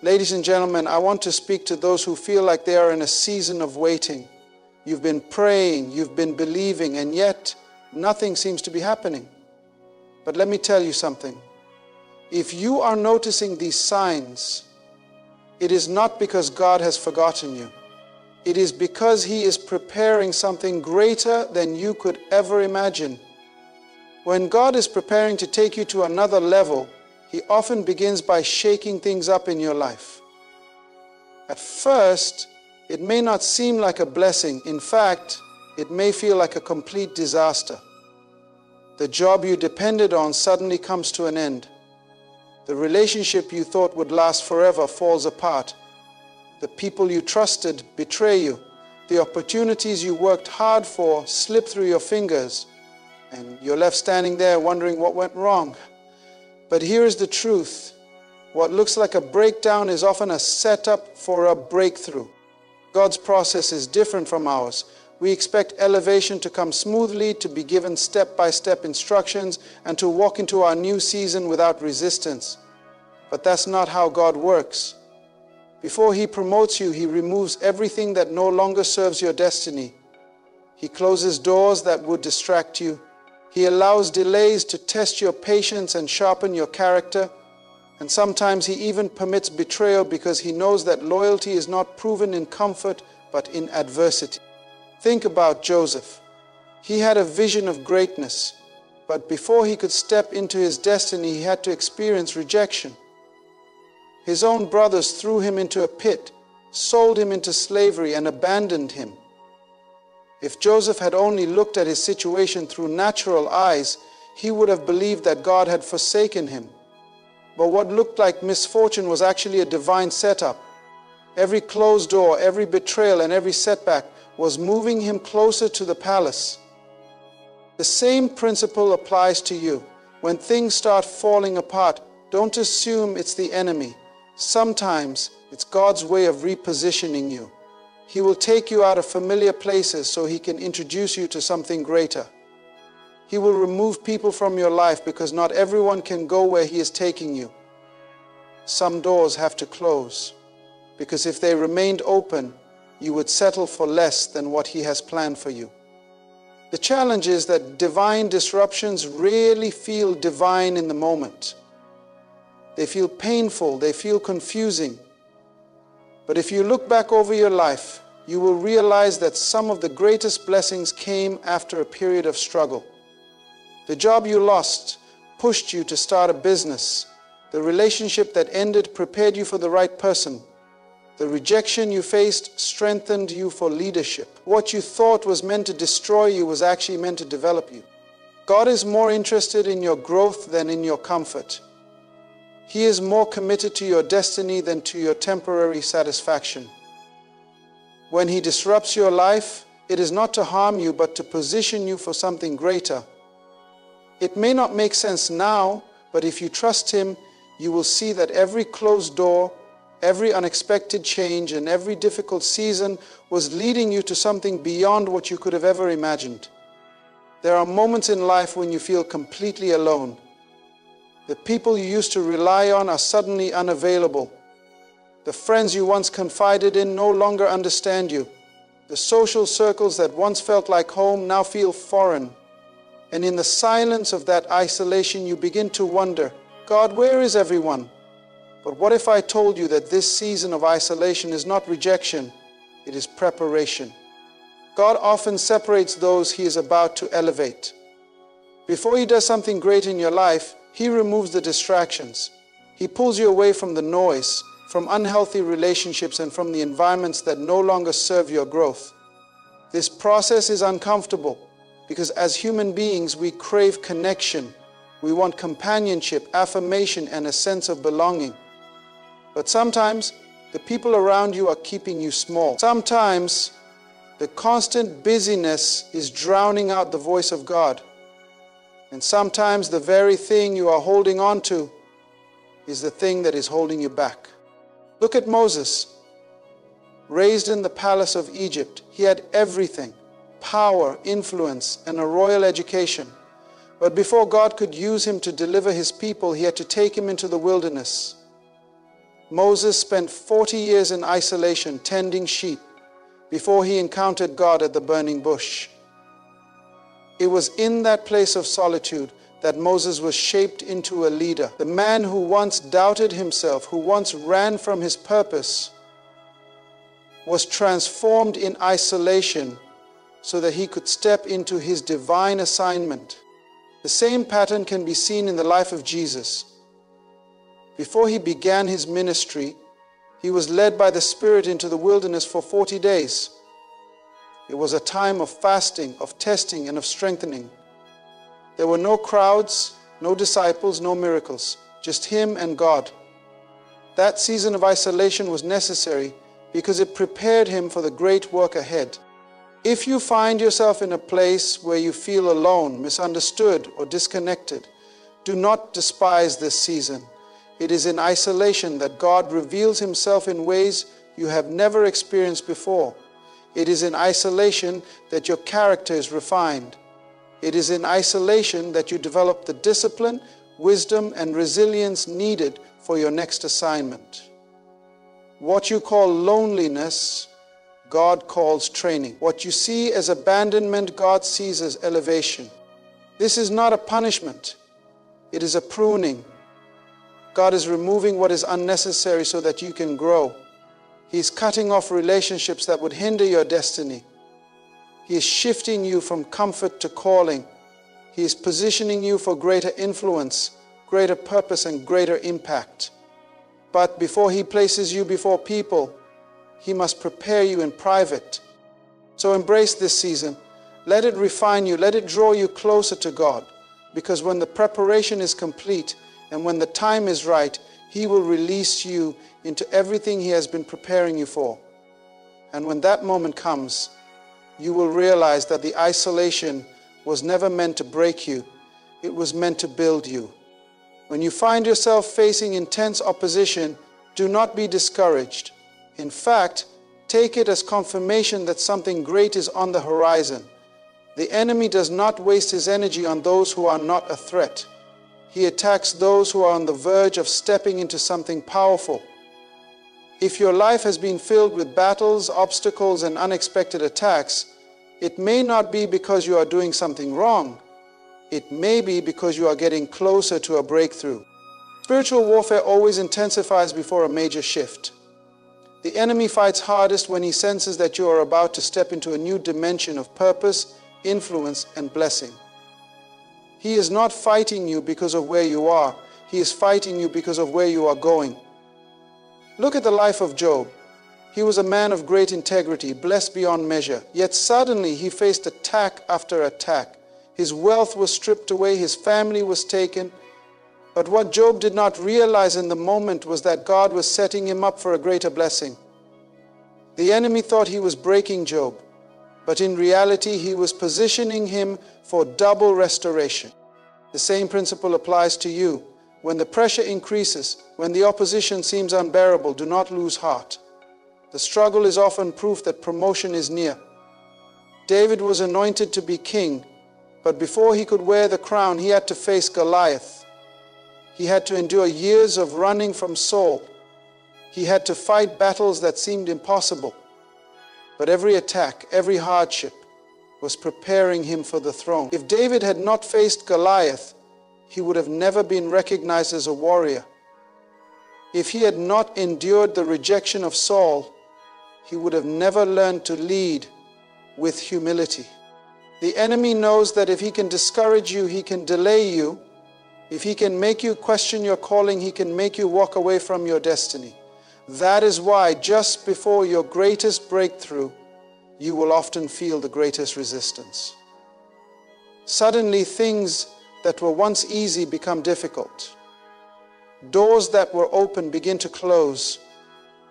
Ladies and gentlemen, I want to speak to those who feel like they are in a season of waiting. You've been praying, you've been believing, and yet nothing seems to be happening. But let me tell you something. If you are noticing these signs, it is not because God has forgotten you. It is because He is preparing something greater than you could ever imagine. When God is preparing to take you to another level, He often begins by shaking things up in your life. At first, it may not seem like a blessing. In fact, it may feel like a complete disaster. The job you depended on suddenly comes to an end. The relationship you thought would last forever falls apart. The people you trusted betray you. The opportunities you worked hard for slip through your fingers, and you're left standing there wondering what went wrong. But here is the truth. What looks like a breakdown is often a setup for a breakthrough. God's process is different from ours. We expect elevation to come smoothly, to be given step-by-step instructions, and to walk into our new season without resistance. But that's not how God works. Before He promotes you, He removes everything that no longer serves your destiny. He closes doors that would distract you. He allows delays to test your patience and sharpen your character. And sometimes He even permits betrayal because He knows that loyalty is not proven in comfort, but in adversity. Think about Joseph. He had a vision of greatness, but before he could step into his destiny, he had to experience rejection. His own brothers threw him into a pit, sold him into slavery, and abandoned him. If Joseph had only looked at his situation through natural eyes, he would have believed that God had forsaken him. But what looked like misfortune was actually a divine setup. Every closed door, every betrayal, and every setback was moving him closer to the palace. The same principle applies to you. When things start falling apart, don't assume it's the enemy. Sometimes it's God's way of repositioning you. He will take you out of familiar places so He can introduce you to something greater. He will remove people from your life because not everyone can go where He is taking you. Some doors have to close because if they remained open, you would settle for less than what He has planned for you. The challenge is that divine disruptions rarely feel divine in the moment. They feel painful, they feel confusing. But if you look back over your life, you will realize that some of the greatest blessings came after a period of struggle. The job you lost pushed you to start a business. The relationship that ended prepared you for the right person. The rejection you faced strengthened you for leadership. What you thought was meant to destroy you was actually meant to develop you. God is more interested in your growth than in your comfort. He is more committed to your destiny than to your temporary satisfaction. When He disrupts your life, it is not to harm you, but to position you for something greater. It may not make sense now, but if you trust Him, you will see that every closed door, every unexpected change, and every difficult season was leading you to something beyond what you could have ever imagined. There are moments in life when you feel completely alone. The people you used to rely on are suddenly unavailable. The friends you once confided in no longer understand you. The social circles that once felt like home now feel foreign. And in the silence of that isolation, you begin to wonder, God, where is everyone? But what if I told you that this season of isolation is not rejection, it is preparation? God often separates those He is about to elevate. Before He does something great in your life, He removes the distractions. He pulls you away from the noise, from unhealthy relationships, and from the environments that no longer serve your growth. This process is uncomfortable because as human beings, we crave connection. We want companionship, affirmation, and a sense of belonging. But sometimes the people around you are keeping you small. Sometimes the constant busyness is drowning out the voice of God. And sometimes the very thing you are holding on to is the thing that is holding you back. Look at Moses. Raised in the palace of Egypt, he had everything: power, influence, and a royal education. But before God could use him to deliver His people, He had to take him into the wilderness. Moses spent 40 years in isolation tending sheep before he encountered God at the burning bush. It was in that place of solitude that Moses was shaped into a leader. The man who once doubted himself, who once ran from his purpose, was transformed in isolation so that he could step into his divine assignment. The same pattern can be seen in the life of Jesus. Before he began his ministry, he was led by the Spirit into the wilderness for 40 days. It was a time of fasting, of testing, and of strengthening. There were no crowds, no disciples, no miracles, just him and God. That season of isolation was necessary because it prepared him for the great work ahead. If you find yourself in a place where you feel alone, misunderstood, or disconnected, do not despise this season. It is in isolation that God reveals himself in ways you have never experienced before. It is in isolation that your character is refined. It is in isolation that you develop the discipline, wisdom, and resilience needed for your next assignment. What you call loneliness, God calls training. What you see as abandonment, God sees as elevation. This is not a punishment. It is a pruning. God is removing what is unnecessary so that you can grow. He is cutting off relationships that would hinder your destiny. He is shifting you from comfort to calling. He is positioning you for greater influence, greater purpose, and greater impact. But before he places you before people, he must prepare you in private. So embrace this season. Let it refine you. Let it draw you closer to God. Because when the preparation is complete and when the time is right, he will release you into everything he has been preparing you for. And when that moment comes, you will realize that the isolation was never meant to break you. It was meant to build you. When you find yourself facing intense opposition, do not be discouraged. In fact, take it as confirmation that something great is on the horizon. The enemy does not waste his energy on those who are not a threat. He attacks those who are on the verge of stepping into something powerful. If your life has been filled with battles, obstacles, and unexpected attacks, it may not be because you are doing something wrong. It may be because you are getting closer to a breakthrough. Spiritual warfare always intensifies before a major shift. The enemy fights hardest when he senses that you are about to step into a new dimension of purpose, influence, and blessing. He is not fighting you because of where you are. He is fighting you because of where you are going. Look at the life of Job. He was a man of great integrity, blessed beyond measure. Yet suddenly he faced attack after attack. His wealth was stripped away, his family was taken. But what Job did not realize in the moment was that God was setting him up for a greater blessing. The enemy thought he was breaking Job, but in reality he was positioning him for double restoration. The same principle applies to you. When the pressure increases, when the opposition seems unbearable, do not lose heart. The struggle is often proof that promotion is near. David was anointed to be king, but before he could wear the crown, he had to face Goliath. He had to endure years of running from Saul. He had to fight battles that seemed impossible. But every attack, every hardship was preparing him for the throne. If David had not faced Goliath, he would have never been recognized as a warrior. If he had not endured the rejection of Saul, he would have never learned to lead with humility. The enemy knows that if he can discourage you, he can delay you. If he can make you question your calling, he can make you walk away from your destiny. That is why just before your greatest breakthrough, you will often feel the greatest resistance. Suddenly, things that were once easy become difficult. Doors that were open begin to close.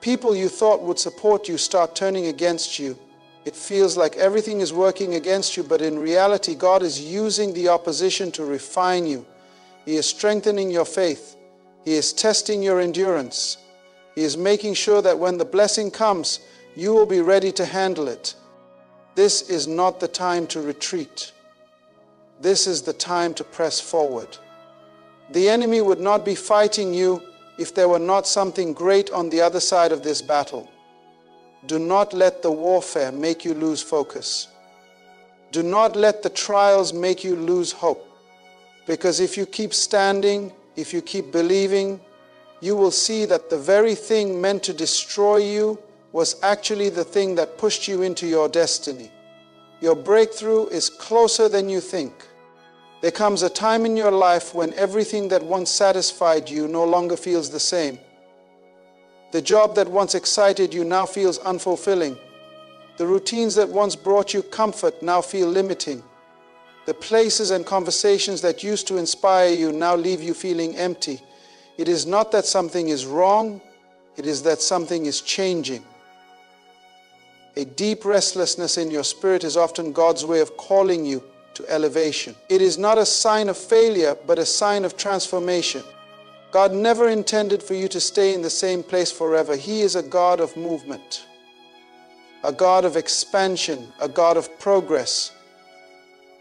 People you thought would support you start turning against you. It feels like everything is working against you, but in reality, God is using the opposition to refine you. He is strengthening your faith. He is testing your endurance. He is making sure that when the blessing comes, you will be ready to handle it. This is not the time to retreat. This is the time to press forward. The enemy would not be fighting you if there were not something great on the other side of this battle. Do not let the warfare make you lose focus. Do not let the trials make you lose hope. Because if you keep standing, if you keep believing, you will see that the very thing meant to destroy you was actually the thing that pushed you into your destiny. Your breakthrough is closer than you think. There comes a time in your life when everything that once satisfied you no longer feels the same. The job that once excited you now feels unfulfilling. The routines that once brought you comfort now feel limiting. The places and conversations that used to inspire you now leave you feeling empty. It is not that something is wrong, it is that something is changing. A deep restlessness in your spirit is often God's way of calling you to elevation. It is not a sign of failure, but a sign of transformation. God never intended for you to stay in the same place forever. He is a God of movement, a God of expansion, a God of progress.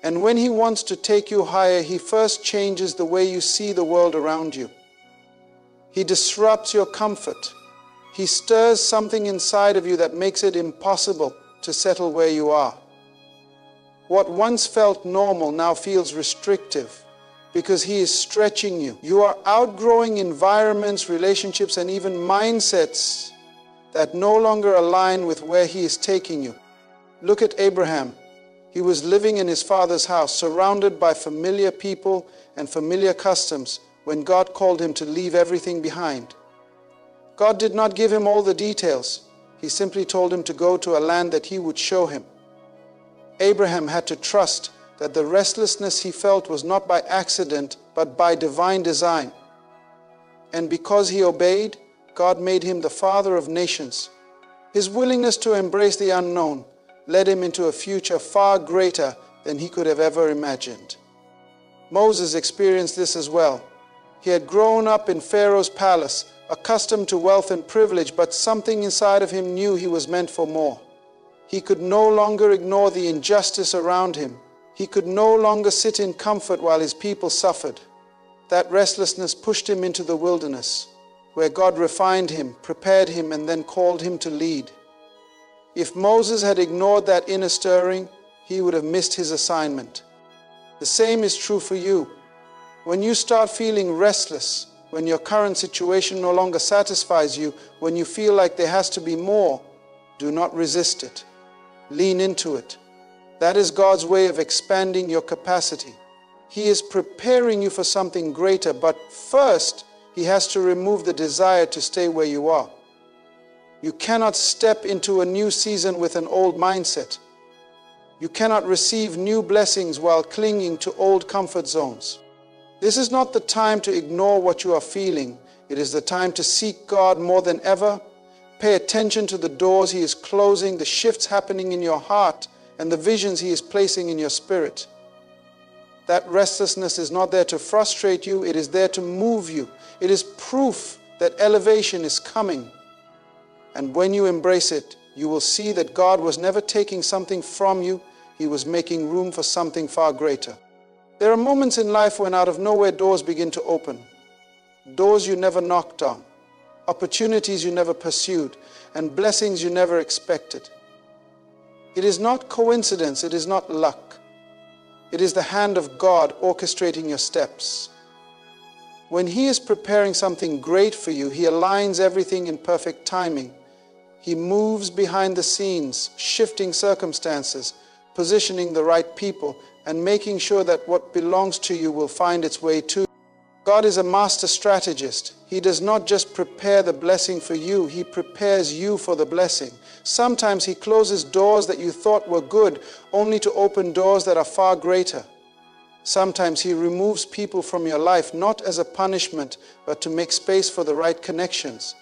And when He wants to take you higher, He first changes the way you see the world around you. He disrupts your comfort. He stirs something inside of you that makes it impossible to settle where you are. What once felt normal now feels restrictive because He is stretching you. You are outgrowing environments, relationships, and even mindsets that no longer align with where He is taking you. Look at Abraham. He was living in his father's house, surrounded by familiar people and familiar customs, when God called him to leave everything behind. God did not give him all the details. He simply told him to go to a land that He would show him. Abraham had to trust that the restlessness he felt was not by accident, but by divine design. And because he obeyed, God made him the father of nations. His willingness to embrace the unknown led him into a future far greater than he could have ever imagined. Moses experienced this as well. He had grown up in Pharaoh's palace, accustomed to wealth and privilege, but something inside of him knew he was meant for more. He could no longer ignore the injustice around him. He could no longer sit in comfort while his people suffered. That restlessness pushed him into the wilderness, where God refined him, prepared him, and then called him to lead. If Moses had ignored that inner stirring, he would have missed his assignment. The same is true for you. When you start feeling restless, when your current situation no longer satisfies you, when you feel like there has to be more, do not resist it. Lean into it. That is God's way of expanding your capacity. He is preparing you for something greater, but first, He has to remove the desire to stay where you are. You cannot step into a new season with an old mindset. You cannot receive new blessings while clinging to old comfort zones. This is not the time to ignore what you are feeling. It is the time to seek God more than ever. Pay attention to the doors He is closing, the shifts happening in your heart, and the visions He is placing in your spirit. That restlessness is not there to frustrate you, it is there to move you. It is proof that elevation is coming. And when you embrace it, you will see that God was never taking something from you, He was making room for something far greater. There are moments in life when out of nowhere doors begin to open. Doors you never knocked on, opportunities you never pursued, and blessings you never expected. It is not coincidence, it is not luck. It is the hand of God orchestrating your steps. When He is preparing something great for you, He aligns everything in perfect timing. He moves behind the scenes, shifting circumstances, positioning the right people, and making sure that what belongs to you will find its way to you. God is a master strategist. He does not just prepare the blessing for you, He prepares you for the blessing. Sometimes He closes doors that you thought were good, only to open doors that are far greater. Sometimes He removes people from your life, not as a punishment, but to make space for the right connections.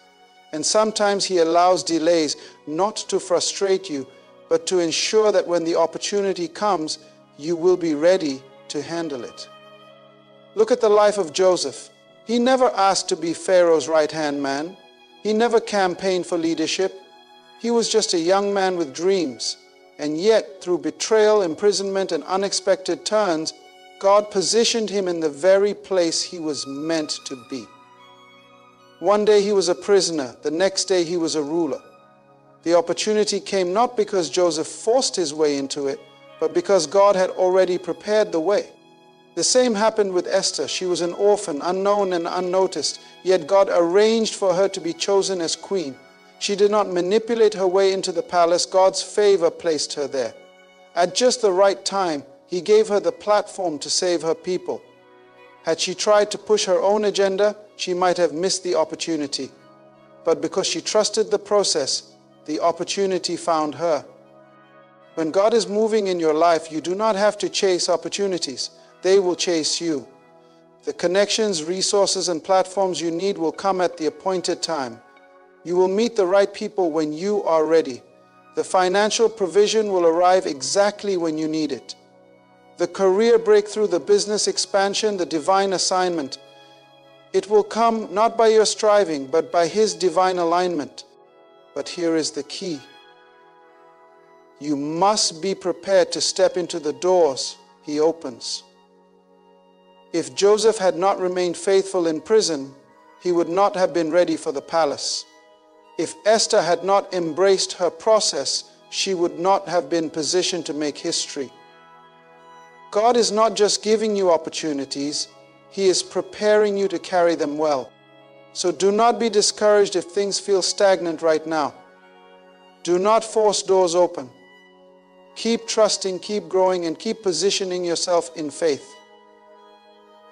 And sometimes He allows delays, not to frustrate you, but to ensure that when the opportunity comes, you will be ready to handle it. Look at the life of Joseph. He never asked to be Pharaoh's right-hand man. He never campaigned for leadership. He was just a young man with dreams. And yet, through betrayal, imprisonment, and unexpected turns, God positioned him in the very place he was meant to be. One day he was a prisoner, the next day he was a ruler. The opportunity came not because Joseph forced his way into it, but because God had already prepared the way. The same happened with Esther. She was an orphan, unknown and unnoticed, yet God arranged for her to be chosen as queen. She did not manipulate her way into the palace. God's favor placed her there. At just the right time, He gave her the platform to save her people. Had she tried to push her own agenda, she might have missed the opportunity. But because she trusted the process, the opportunity found her. When God is moving in your life, you do not have to chase opportunities. They will chase you. The connections, resources, and platforms you need will come at the appointed time. You will meet the right people when you are ready. The financial provision will arrive exactly when you need it. The career breakthrough, the business expansion, the divine assignment, it will come not by your striving, but by His divine alignment. But here is the key. You must be prepared to step into the doors He opens. If Joseph had not remained faithful in prison, he would not have been ready for the palace. If Esther had not embraced her process, she would not have been positioned to make history. God is not just giving you opportunities, He is preparing you to carry them well. So do not be discouraged if things feel stagnant right now. Do not force doors open. Keep trusting, keep growing, and keep positioning yourself in faith.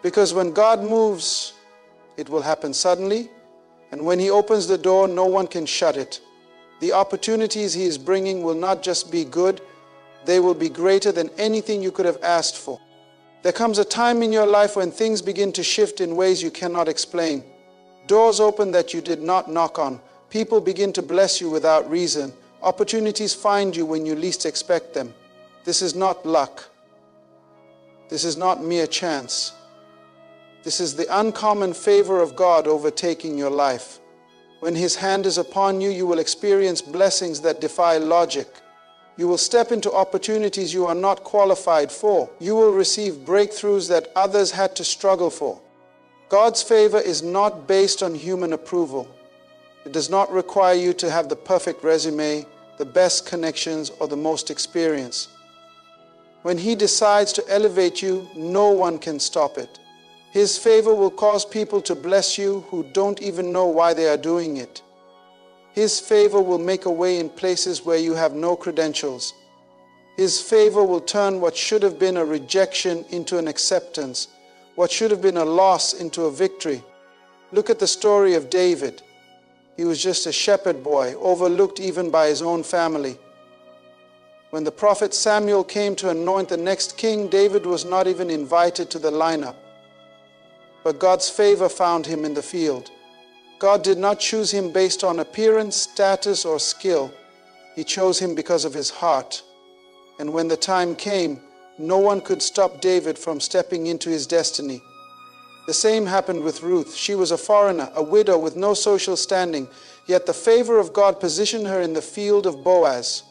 Because when God moves, it will happen suddenly, and when He opens the door, no one can shut it. The opportunities He is bringing will not just be good, they will be greater than anything you could have asked for. There comes a time in your life when things begin to shift in ways you cannot explain. Doors open that you did not knock on. People begin to bless you without reason. Opportunities find you when you least expect them. This is not luck. This is not mere chance. This is the uncommon favor of God overtaking your life. When His hand is upon you, you will experience blessings that defy logic. You will step into opportunities you are not qualified for. You will receive breakthroughs that others had to struggle for. God's favor is not based on human approval. It does not require you to have the perfect resume, the best connections, or the most experience. When He decides to elevate you, no one can stop it. His favor will cause people to bless you who don't even know why they are doing it. His favor will make a way in places where you have no credentials. His favor will turn what should have been a rejection into an acceptance, what should have been a loss into a victory. Look at the story of David. He was just a shepherd boy, overlooked even by his own family. When the prophet Samuel came to anoint the next king, David was not even invited to the lineup. But God's favor found him in the field. God did not choose him based on appearance, status, or skill. He chose him because of his heart. And when the time came, no one could stop David from stepping into his destiny. The same happened with Ruth. She was a foreigner, a widow with no social standing, yet the favor of God positioned her in the field of Boaz.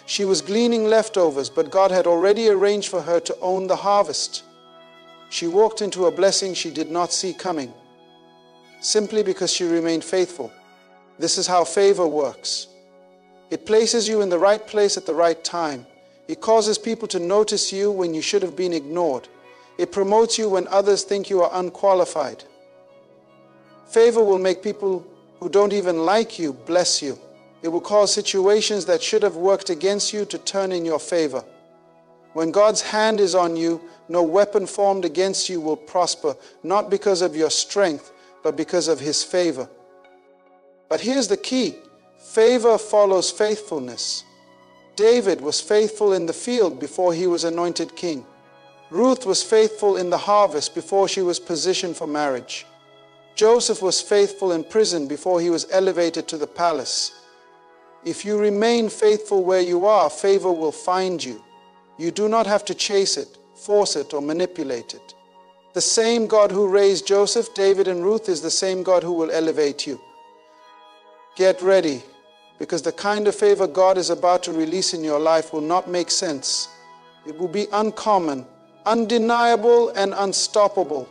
She was gleaning leftovers, but God had already arranged for her to own the harvest. She walked into a blessing she did not see coming, simply because she remained faithful. This is how favor works. It places you in the right place at the right time. It causes people to notice you when you should have been ignored. It promotes you when others think you are unqualified. Favor will make people who don't even like you bless you. It will cause situations that should have worked against you to turn in your favor. When God's hand is on you, no weapon formed against you will prosper, not because of your strength, but because of His favor. But here's the key. Favor follows faithfulness. David was faithful in the field before he was anointed king. Ruth was faithful in the harvest before she was positioned for marriage. Joseph was faithful in prison before he was elevated to the palace. If you remain faithful where you are, favor will find you. You do not have to chase it, force it, or manipulate it. The same God who raised Joseph, David, and Ruth is the same God who will elevate you. Get ready, because the kind of favor God is about to release in your life will not make sense. It will be uncommon, undeniable, and unstoppable.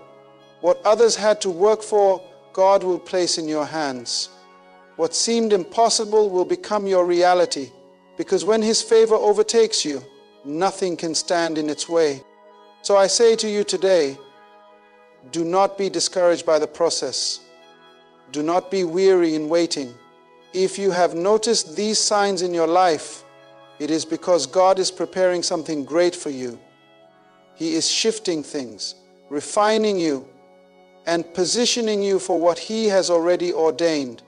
What others had to work for, God will place in your hands. What seemed impossible will become your reality, because when His favor overtakes you, nothing can stand in its way. So I say to you today, do not be discouraged by the process. Do not be weary in waiting. If you have noticed these signs in your life, it is because God is preparing something great for you. He is shifting things, refining you, and positioning you for what He has already ordained.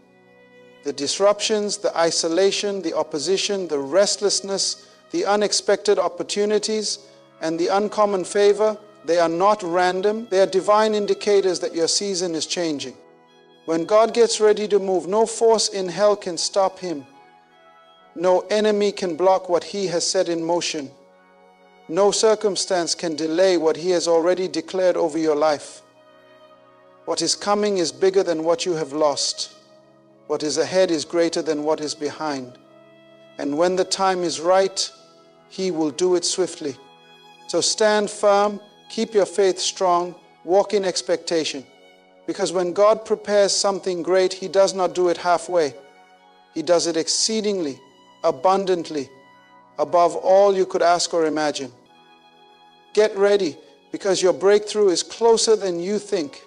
The disruptions, the isolation, the opposition, the restlessness, the unexpected opportunities, and the uncommon favor, they are not random. They are divine indicators that your season is changing. When God gets ready to move, no force in hell can stop Him. No enemy can block what He has set in motion. No circumstance can delay what He has already declared over your life. What is coming is bigger than what you have lost. What is ahead is greater than what is behind. And when the time is right, He will do it swiftly. So stand firm, keep your faith strong, walk in expectation. Because when God prepares something great, He does not do it halfway. He does it exceedingly, abundantly, above all you could ask or imagine. Get ready, because your breakthrough is closer than you think.